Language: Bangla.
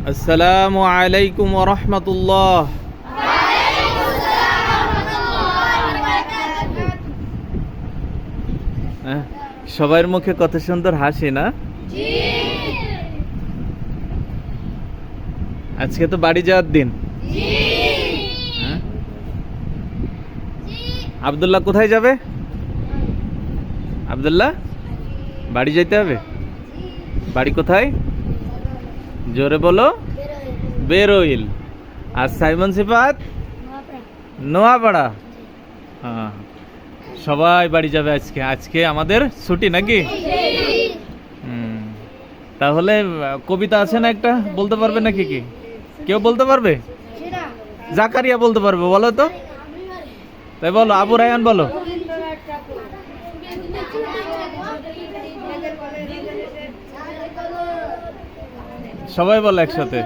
আসসালামু আলাইকুম ওয়া রাহমাতুল্লাহ। সবার মুখে কত সুন্দর হাসি না? আজকে তো বাড়ি যাওয়ার দিন। আব্দুল্লাহ কোথায় যাবে? আব্দুল্লাহ বাড়ি যেতে হবে। বাড়ি কোথায়? জোরে বলো। বেরোইল। আর সাইমন সিফাত? নোয়াপাড়া। হ্যাঁ, সবাই বাড়ি যাবে আজকে। আজকে আমাদের ছুটি নাকি? তাহলে কবিতা আছে না একটা, বলতে পারবে নাকি? কি কেউ বলতে পারবে? জাকারিয়া বলতে পারবে, বলো তো। তাই বলো, আবু রায়হান বলো। সবাই বলো একসাথে।